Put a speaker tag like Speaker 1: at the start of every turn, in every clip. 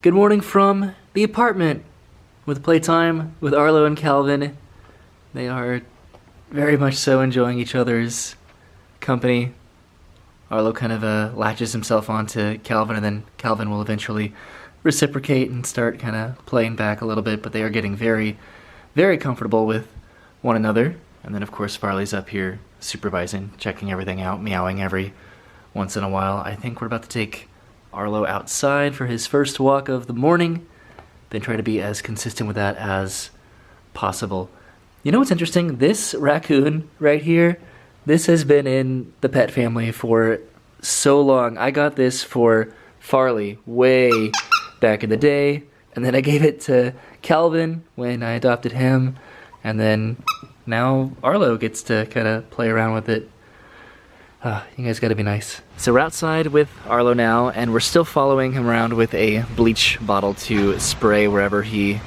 Speaker 1: Good morning from the apartment with Playtime, with Arlo and Calvin. They are very much so enjoying each other's company. Arlo kind of latches himself onto Calvin, and then Calvin will eventually reciprocate and start kind of playing back a little bit, but they are getting very, very comfortable with one another. And then of course Farley's up here supervising, checking everything out, meowing every once in a while. I think we're about to take Arlo outside for his first walk of the morning, then try to be as consistent with that as possible. You know what's interesting? This raccoon right here, this has been in the pet family for so long. I got this for Farley way back in the day, and then I gave it to Calvin when I adopted him, and then now Arlo gets to kind of play around with it. You guys gotta be nice. So we're outside with Arlo now, and we're still following him around with a bleach bottle to spray wherever he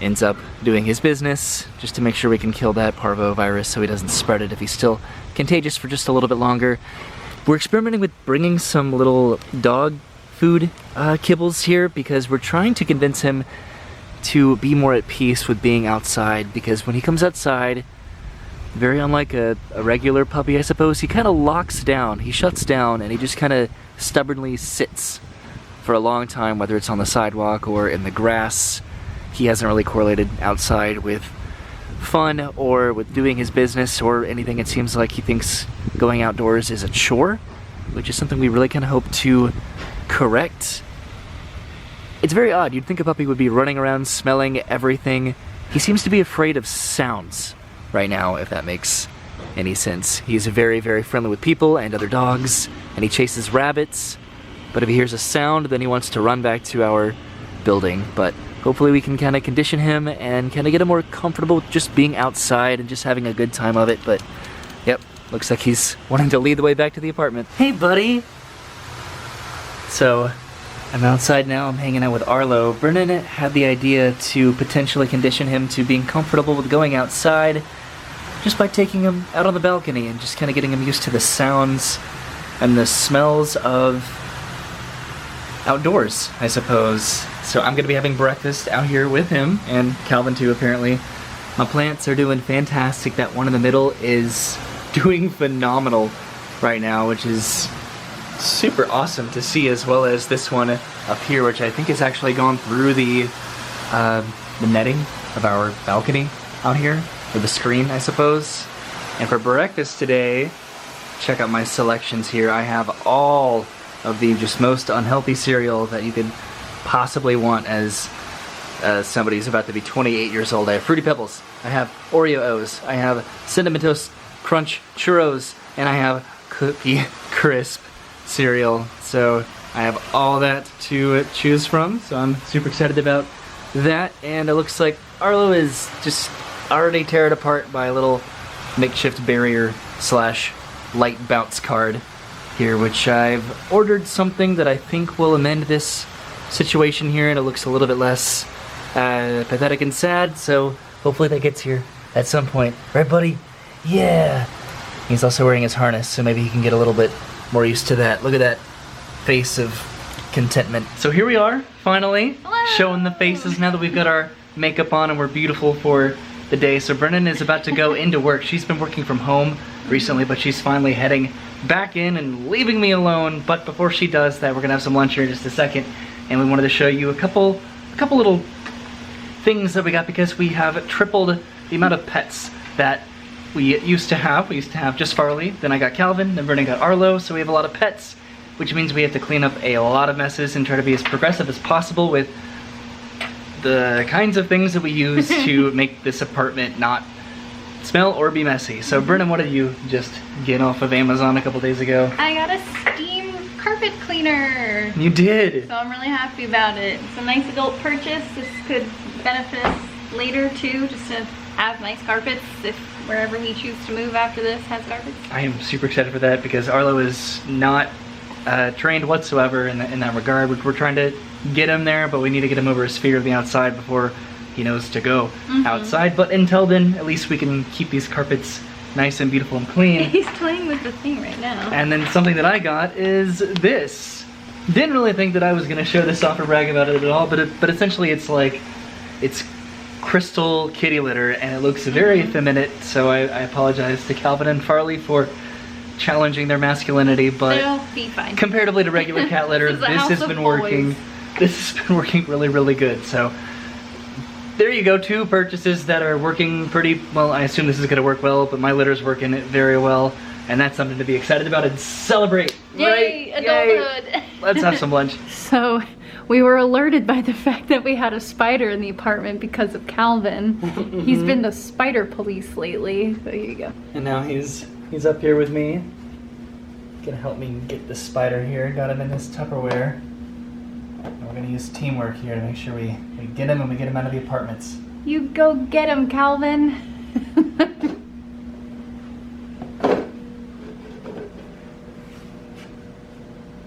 Speaker 1: ends up doing his business, just to make sure we can kill that parvovirus so he doesn't spread it if he's still contagious for just a little bit longer. We're experimenting with bringing some little dog food kibbles here because we're trying to convince him to be more at peace with being outside, because when he comes outside, very unlike a regular puppy, I suppose, he kind of locks down, he shuts down, and he just kind of stubbornly sits for a long time, whether it's on the sidewalk or in the grass. He hasn't really correlated outside with fun or with doing his business or anything. It seems like he thinks going outdoors is a chore, which is something we really kind of hope to correct. It's very odd. You'd think a puppy would be running around smelling everything. He seems to be afraid of sounds right now, if that makes any sense. He's very, very friendly with people and other dogs, and he chases rabbits, but if he hears a sound, then he wants to run back to our building. But hopefully we can kind of condition him and kind of get him more comfortable with just being outside and just having a good time of it. But yep, looks like he's wanting to lead the way back to the apartment. Hey buddy! So I'm outside now, I'm hanging out with Arlo. Brennan had the idea to potentially condition him to being comfortable with going outside just by taking him out on the balcony and just kind of getting him used to the sounds and the smells of outdoors, I suppose. So I'm gonna be having breakfast out here with him, and Calvin too, apparently. My plants are doing fantastic. That one in the middle is doing phenomenal right now, which is super awesome to see, as well as this one up here, which I think has actually gone through the netting of our balcony out here, or the screen, I suppose. And for breakfast today, check out my selections here. I have all of the just most unhealthy cereal that you could possibly want as somebody who's about to be 28 years old. I have Fruity Pebbles, I have Oreo O's, I have Cinnamon Toast Crunch Churros, and I have Cookie Crisp cereal. So I have all that to choose from, so I'm super excited about that. And it looks like Arlo is just already teared apart by a little makeshift barrier slash light bounce card here, which I've ordered something that I think will amend this situation here, and it looks a little bit less pathetic and sad, so hopefully that gets here at some point. Right, buddy? Yeah! He's also wearing his harness, so maybe he can get a little bit more used to that. Look at that face of contentment. So here we are, finally. Hello. Showing the faces now that we've got our makeup on and we're beautiful for the day. So Brennan is about to go into work. She's been working from home recently, but she's finally heading back in and leaving me alone. But before she does that, we're gonna have some lunch here in just a second, and we wanted to show you a couple little things that we got, because we have tripled the amount of pets that we used to have. We used to have just Farley, then I got Calvin, then Brennan got Arlo, so we have a lot of pets, which means we have to clean up a lot of messes and try to be as progressive as possible with the kinds of things that we use to make this apartment not smell or be messy. So Brennan, what did you just get off of Amazon a couple days ago?
Speaker 2: I got a steam carpet cleaner.
Speaker 1: You did?
Speaker 2: So I'm really happy about it. It's a nice adult purchase. This could benefit us later too, just to have nice carpets if wherever we choose to move after this has carpets. I
Speaker 1: am super excited for that, because Arlo is not trained whatsoever in that regard. We're trying to get him there, but we need to get him over his fear of the outside before he knows to go outside. But until then, at least we can keep these carpets nice and beautiful and clean.
Speaker 2: He's playing with the thing right now.
Speaker 1: And then something that I got is this. Didn't really think that I was gonna show this off or brag about it at all, but essentially it's like, it's crystal kitty litter and it looks very effeminate, so I apologize to Calvin and Farley for challenging their masculinity, but
Speaker 2: they'll be fine.
Speaker 1: Comparatively to regular cat litter, this has been working. This has been working really, really good. So there you go, 2 purchases that are working pretty well. I assume this is gonna work well, but my litter's working very well. And that's something to be excited about and celebrate.
Speaker 2: Yay,
Speaker 1: right?
Speaker 2: adulthood.
Speaker 1: Yay. Let's have some lunch.
Speaker 2: So we were alerted by the fact that we had a spider in the apartment because of Calvin. He's been the spider police lately. So here you go.
Speaker 1: And now he's up here with me. Gonna help me get the spider here. Got him in this Tupperware. And we're gonna use teamwork here to make sure we get him and we get him out of the apartments.
Speaker 2: You go get him, Calvin.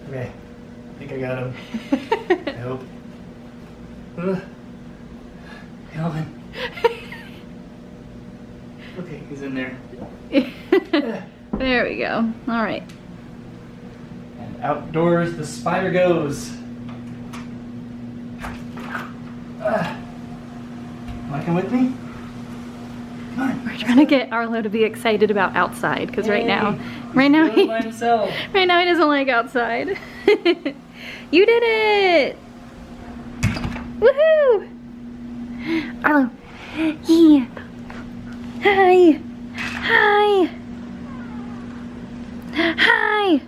Speaker 1: Okay, I think I got him. I hope. Calvin. Okay, he's in there.
Speaker 2: There we go. All right.
Speaker 1: And outdoors the spider goes. Wanna come with me? Come on.
Speaker 2: We're trying to get Arlo to be excited about outside because right now he
Speaker 1: by himself.
Speaker 2: right now he doesn't like outside. You did it! Woohoo! Arlo, yeah. Hi, hi, hi.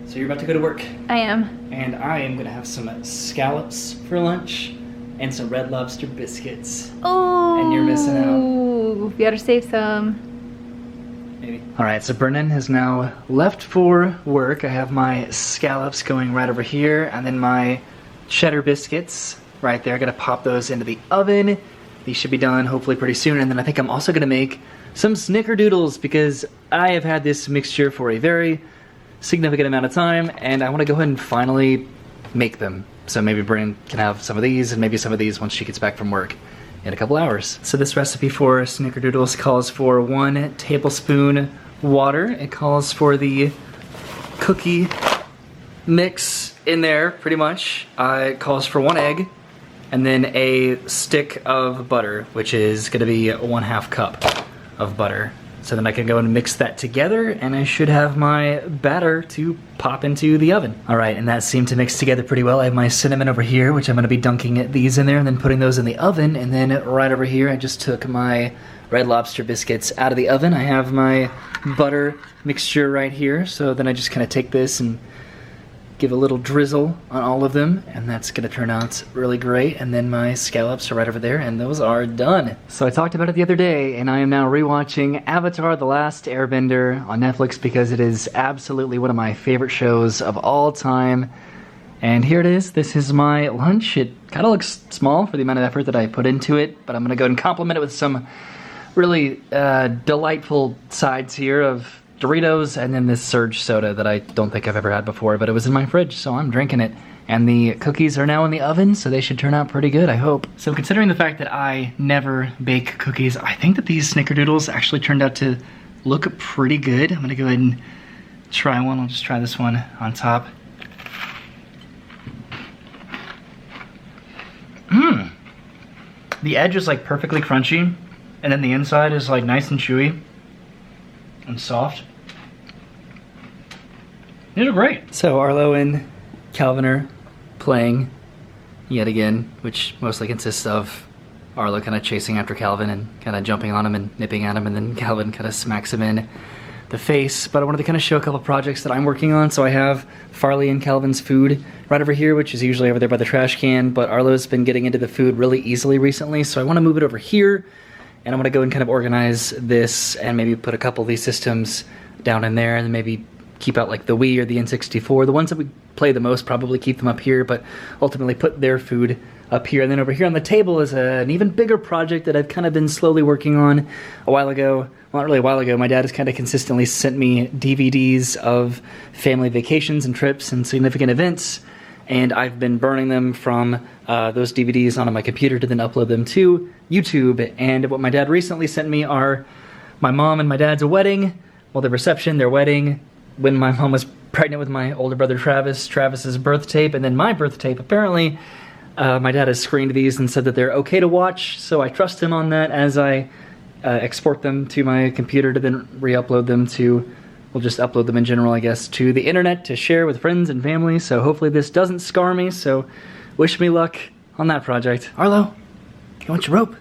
Speaker 1: So you're about to go to work.
Speaker 2: I am.
Speaker 1: And I am gonna have some scallops for lunch and some Red Lobster biscuits.
Speaker 2: Oh.
Speaker 1: And you're missing out.
Speaker 2: You better save some.
Speaker 1: Maybe. All right, so Brennan has now left for work. I have my scallops going right over here, and then my cheddar biscuits right there. Gonna pop those into the oven. These should be done hopefully pretty soon. And then I think I'm also gonna make some Snickerdoodles because I have had this mixture for a very significant amount of time, and I want to go ahead and finally make them. So maybe Brennan can have some of these and maybe some of these once she gets back from work in a couple hours. So this recipe for Snickerdoodles calls for 1 tablespoon water. It calls for the cookie mix in there pretty much. It calls for 1 egg and then a stick of butter, which is going to be 1/2 cup of butter. So then I can go and mix that together and I should have my batter to pop into the oven. All right, and that seemed to mix together pretty well. I have my cinnamon over here, which I'm gonna be dunking these in there and then putting those in the oven. And then right over here, I just took my Red Lobster biscuits out of the oven. I have my butter mixture right here. So then I just kind of take this and give a little drizzle on all of them, and that's gonna turn out really great. And then my scallops are right over there, and those are done. So I talked about it the other day, and I am now rewatching Avatar: The Last Airbender on Netflix because it is absolutely one of my favorite shows of all time. And here it is. This is my lunch. It kind of looks small for the amount of effort that I put into it, but I'm gonna go and complement it with some really delightful sides here of Doritos and then this Surge soda that I don't think I've ever had before, but it was in my fridge, so I'm drinking it. And the cookies are now in the oven, so they should turn out pretty good, I hope. So considering the fact that I never bake cookies, I think that these Snickerdoodles actually turned out to look pretty good. I'm gonna go ahead and try one. I'll just try this one on top. The edge is like perfectly crunchy, and then the inside is like nice and chewy and soft. These are great. So Arlo and Calvin are playing yet again, which mostly consists of Arlo kind of chasing after Calvin and kind of jumping on him and nipping at him, and then Calvin kind of smacks him in the face. But I wanted to kind of show a couple projects that I'm working on. So I have Farley and Calvin's food right over here, which is usually over there by the trash can, but Arlo's been getting into the food really easily recently, so I want to move it over here. And I'm gonna go and kind of organize this and maybe put a couple of these systems down in there, and then maybe keep out like the Wii or the N64. The ones that we play the most, probably keep them up here, but ultimately put their food up here. And then over here on the table is an even bigger project that I've kind of been slowly working on a while ago. Well, not really a while ago. My dad has kind of consistently sent me DVDs of family vacations and trips and significant events, and I've been burning them from those DVDs onto my computer to then upload them to YouTube. And what my dad recently sent me are my mom and my dad's wedding, well, the reception, their wedding, when my mom was pregnant with my older brother Travis, Travis's birth tape, and then my birth tape. Apparently, my dad has screened these and said that they're okay to watch, so I trust him on that as I export them to my computer to then re-upload them to, we'll just upload them in general, I guess, to the internet to share with friends and family. So hopefully this doesn't scar me, so wish me luck on that project. Arlo, you want your rope?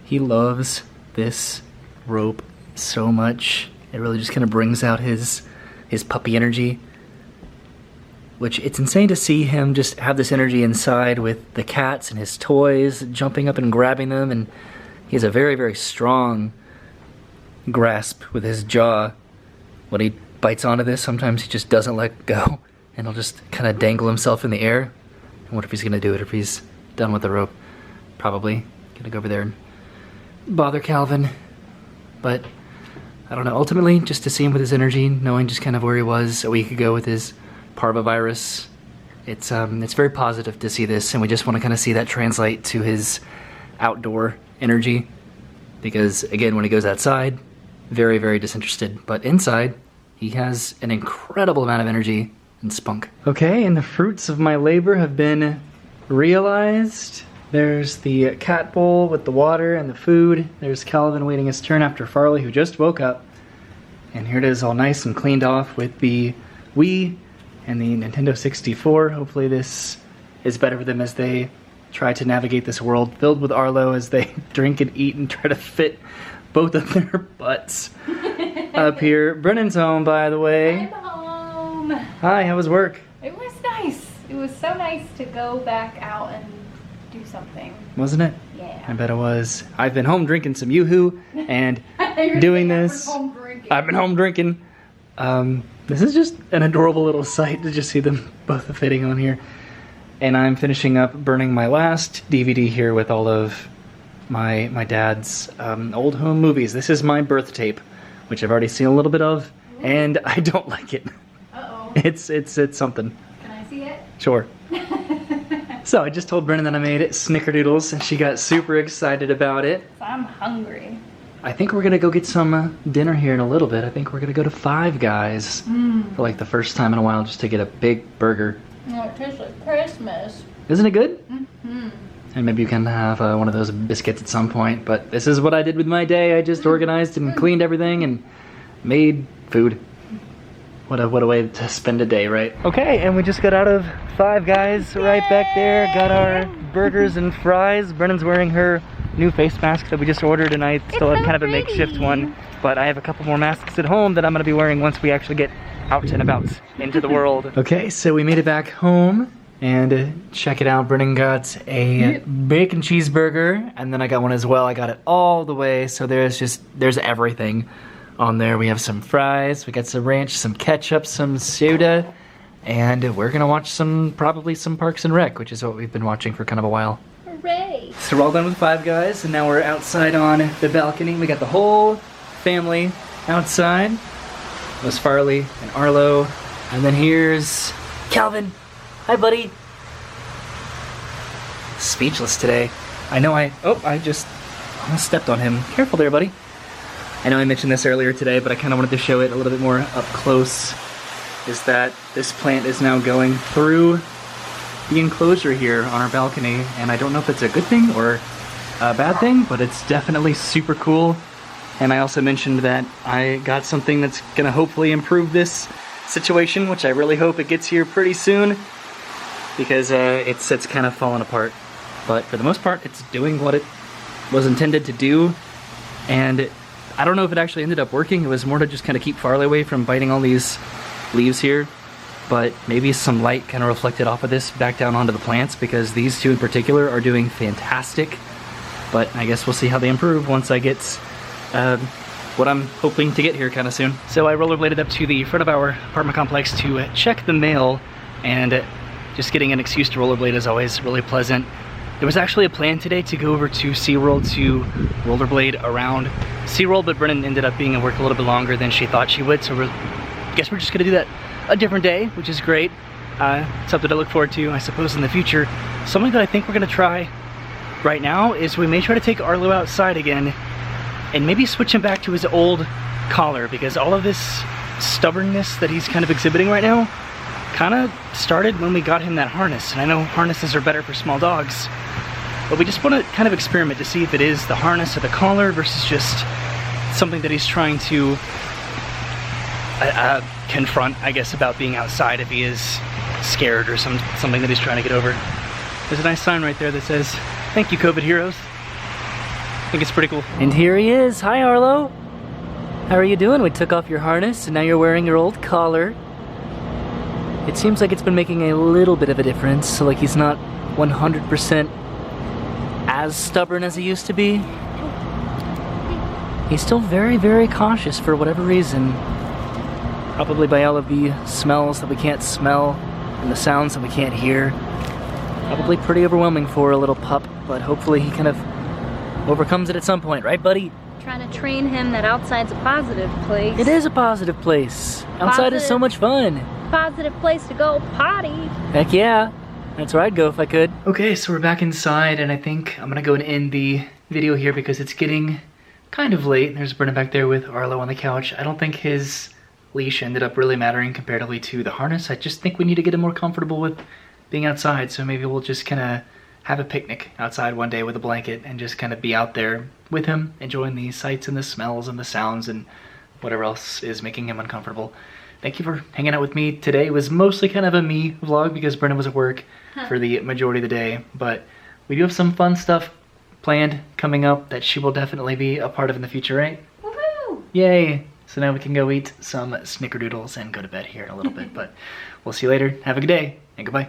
Speaker 1: He loves this rope so much. It really just kind of brings out his puppy energy, which it's insane to see him just have this energy inside with the cats and his toys, jumping up and grabbing them, and he has a very, very strong grasp with his jaw. When he bites onto this, sometimes he just doesn't let go, and he'll just kind of dangle himself in the air. I wonder if he's gonna do it if he's done with the rope. Probably gonna go over there and bother Calvin, but I don't know, ultimately just to see him with his energy, knowing just kind of where he was a week ago with his parvovirus, it's very positive to see this, and we just want to kind of see that translate to his outdoor energy, because again, when he goes outside, very, very disinterested, but inside he has an incredible amount of energy and spunk. Okay, and the fruits of my labor have been realized. There's the cat bowl with the water and the food. There's Calvin waiting his turn after Farley, who just woke up. And here it is, all nice and cleaned off with the Wii and the Nintendo 64. Hopefully this is better for them as they try to navigate this world filled with Arlo as they drink and eat and try to fit both of their butts up here. Brennan's home, by the way.
Speaker 2: I'm home.
Speaker 1: Hi, how was work?
Speaker 2: It was nice. It was so nice to go back out and do something.
Speaker 1: Wasn't it?
Speaker 2: Yeah.
Speaker 1: I bet it was. I've been home drinking some Yoo-Hoo and doing this. I've been home drinking. This is just an adorable little sight to just see them both fitting on here. And I'm finishing up burning my last DVD here with all of my dad's old home movies. This is my birth tape, which I've already seen a little bit of, and I don't like it.
Speaker 2: Uh-oh.
Speaker 1: It's something.
Speaker 2: Can I see it?
Speaker 1: Sure. So I just told Brennan that I made it Snickerdoodles, and she got super excited about it.
Speaker 2: I'm hungry.
Speaker 1: I think we're gonna go get some dinner here in a little bit. I think we're gonna go to Five Guys for like the first time in a while, just to get a big burger.
Speaker 2: Oh, it tastes like Christmas.
Speaker 1: Isn't it good?
Speaker 2: Mm-hmm.
Speaker 1: And maybe you can have one of those biscuits at some point. But this is what I did with my day. I just organized and cleaned everything and made food. What a way to spend a day, right? Okay, and we just got out of Five Guys right back there. Got our burgers and fries. Brennan's wearing her new face mask that we just ordered, and I still have kind of a makeshift one. But I have a couple more masks at home that I'm gonna be wearing once we actually get out and about into the world. Okay, so we made it back home, and check it out. Brennan got a bacon cheeseburger, and then I got one as well. I got it all the way, so there's everything on there. We have some fries, we got some ranch, some ketchup, some soda, and we're gonna watch probably some Parks and Rec, which is what we've been watching for kind of a while.
Speaker 2: Hooray!
Speaker 1: So we're all done with Five Guys, and now we're outside on the balcony. We got the whole family outside. There's Farley and Arlo, and then here's Calvin. Hi, buddy. Speechless today. I know I just almost stepped on him. Careful there, buddy. I know I mentioned this earlier today, but I kind of wanted to show it a little bit more up close, is that this plant is now going through the enclosure here on our balcony, and I don't know if it's a good thing or a bad thing, but it's definitely super cool. And I also mentioned that I got something that's gonna hopefully improve this situation, which I really hope it gets here pretty soon, because it's kind of falling apart. But for the most part, it's doing what it was intended to do, and I don't know if it actually ended up working. It was more to just kind of keep Farley away from biting all these leaves here, but maybe some light kind of reflected off of this back down onto the plants, because these two in particular are doing fantastic. But I guess we'll see how they improve once I get what I'm hoping to get here kind of soon. So I rollerbladed up to the front of our apartment complex to check the mail, and just getting an excuse to rollerblade is always really pleasant. There was actually a plan today to go over to SeaWorld to rollerblade around SeaWorld, but Brennan ended up being at work a little bit longer than she thought she would, so I guess we're just gonna do that a different day, which is great. Something to look forward to, I suppose, in the future. Something that I think we're gonna try right now is we may try to take Arlo outside again and maybe switch him back to his old
Speaker 3: collar, because all of this stubbornness that he's kind of exhibiting right now kind of started when we got him that harness. And I know harnesses are better for small dogs, but we just want to kind of experiment to see if it is the harness or the collar versus just something that he's trying to confront, I guess, about being outside if he is scared or something that he's trying to get over. There's a nice sign right there that says, "Thank you, COVID heroes." I think it's pretty cool.
Speaker 1: And here he is. Hi, Arlo. How are you doing? We took off your harness and now you're wearing your old collar. It seems like it's been making a little bit of a difference, so like he's not 100% as stubborn as he used to be. He's still very, very cautious for whatever reason. Probably by all of the smells that we can't smell and the sounds that we can't hear. Probably pretty overwhelming for a little pup, but hopefully he kind of overcomes it at some point, right, buddy?
Speaker 2: Trying to train him that outside's a positive place.
Speaker 1: It is a positive place. Outside is so much fun.
Speaker 2: Positive place to go potty.
Speaker 1: Heck yeah. That's where I'd go if I could. Okay, so we're back inside, and I think I'm gonna go and end the video here because it's getting kind of late. There's Brennan back there with Arlo on the couch. I don't think his leash ended up really mattering comparatively to the harness. I just think we need to get him more comfortable with being outside, so maybe we'll just kind of have a picnic outside one day with a blanket and just kind of be out there with him, enjoying the sights and the smells and the sounds and whatever else is making him uncomfortable. Thank you for hanging out with me today. It was mostly kind of a me vlog because Brennan was at work for the majority of the day, but we do have some fun stuff planned coming up that she will definitely be a part of in the future, right?
Speaker 2: Woohoo!
Speaker 1: Yay! So now we can go eat some snickerdoodles and go to bed here in a little bit, but we'll see you later. Have a good day, and goodbye.